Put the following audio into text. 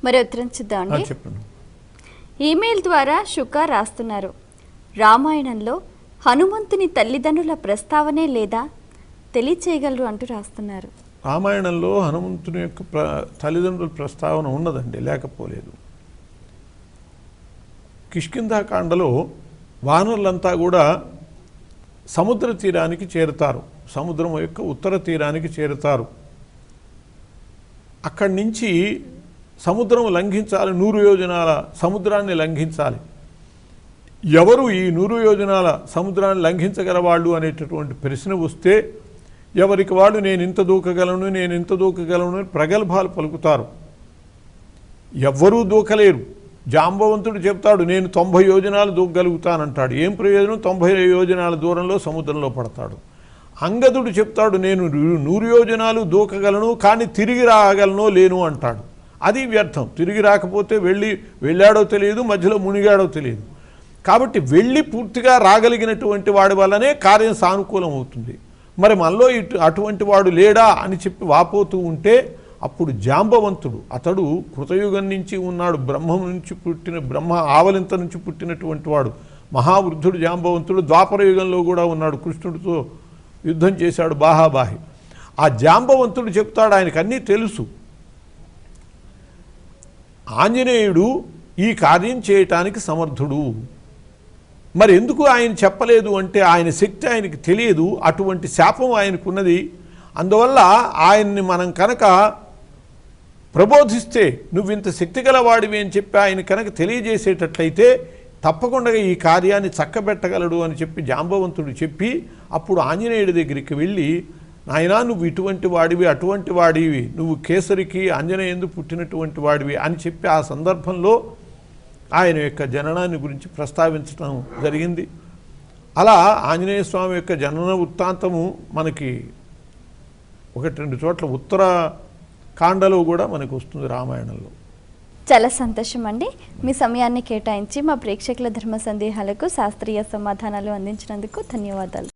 మరి ఉత్తరం చూద్దామండి. చెప్పండి. ఈమెయిల్ ద్వారా శుక రాస్తున్నారు, రామాయణంలో హనుమంతుని తల్లిదండ్రుల ప్రస్తావనే లేదా, తెలియచేయగలరు అంటూ రాస్తున్నారు. రామాయణంలో హనుమంతుని యొక్క తల్లిదండ్రుల ప్రస్తావన ఉన్నదండి, లేకపోలేదు. కిష్కింధాకాండలో వానరులంతా కూడా సముద్ర తీరానికి చేరుతారు, సముద్రం యొక్క ఉత్తర తీరానికి చేరుతారు. అక్కడి నుంచి సముద్రం లంఘించాలి, 100 యోజనాల సముద్రాన్ని లంఘించాలి. ఎవరు ఈ 100 యోజనాల సముద్రాన్ని లంఘించగలవాళ్ళు అనేటటువంటి ప్రశ్న వస్తే ఎవరికి వాళ్ళు నేను ఇంత దూకగలను, నేను ఇంత దూకగలను అని ప్రగల్భాలు పలుకుతారు. ఎవ్వరూ దూకలేరు. జాంబవంతుడు చెప్తాడు నేను 90 యోజనాలు దూకగలుగుతానంటాడు. ఏం ప్రయోజనం? 90 యోజనాల దూరంలో సముద్రంలో పడతాడు. అంగదుడు చెప్తాడు నేను 100 యోజనాలు దూకగలను, కానీ తిరిగి రాగలనో లేను అంటాడు. అది వ్యర్థం. తిరిగి రాకపోతే వెళ్ళాడో తెలియదు, మధ్యలో మునిగాడో తెలియదు. కాబట్టి వెళ్ళి పూర్తిగా రాగలిగినటువంటి వాడి వల్లనే కార్యం సానుకూలం అవుతుంది. మరి మనలో అటువంటి వాడు లేడా అని చెప్పి వాపోతూ ఉంటే అప్పుడు జాంబవంతుడు, అతడు కృతయుగం నుంచి ఉన్నాడు, బ్రహ్మ ఆవలింత నుంచి పుట్టినటువంటి వాడు, మహావృద్ధుడు జాంబవంతుడు. ద్వాపర యుగంలో కూడా ఉన్నాడు, కృష్ణుడితో యుద్ధం చేశాడు బాహాబాహి. ఆ జాంబవంతుడు చెప్తాడు, ఆయనకు అన్నీ తెలుసు, ఆంజనేయుడు ఈ కార్యం చేయటానికి సమర్థుడు. మరి ఎందుకు ఆయన చెప్పలేదు అంటే ఆయన శక్తి ఆయనకి తెలియదు, అటువంటి శాపం ఆయనకున్నది. అందువల్ల ఆయన్ని మనం కనుక ప్రబోధిస్తే నువ్వు ఇంత శక్తి గలవాడివి అని చెప్పి ఆయన కనుక తెలియజేసేటట్లయితే తప్పకుండా ఈ కార్యాన్ని చక్కబెట్టగలడు అని చెప్పి జాంబవంతుడు చెప్పి అప్పుడు ఆంజనేయుడి దగ్గరికి వెళ్ళి నాయనా నువ్వు ఇటువంటి వాడివి, అటువంటి వాడివి, నువ్వు కేసరికి ఆంజనేయందు పుట్టినటువంటి వాడివి అని చెప్పి ఆ సందర్భంలో ఆయన యొక్క జననాన్ని గురించి ప్రస్తావించడం జరిగింది. అలా ఆంజనేయ స్వామి యొక్క జనన వృత్తాంతము మనకి 1-2 చోట్ల ఉత్తర కాండలో కూడా మనకు వస్తుంది రామాయణంలో. చాలా సంతోషం అండి, మీ సమయాన్ని కేటాయించి మా ప్రేక్షకుల ధర్మ సందేహాలకు శాస్త్రీయ సమాధానాలు అందించినందుకు ధన్యవాదాలు.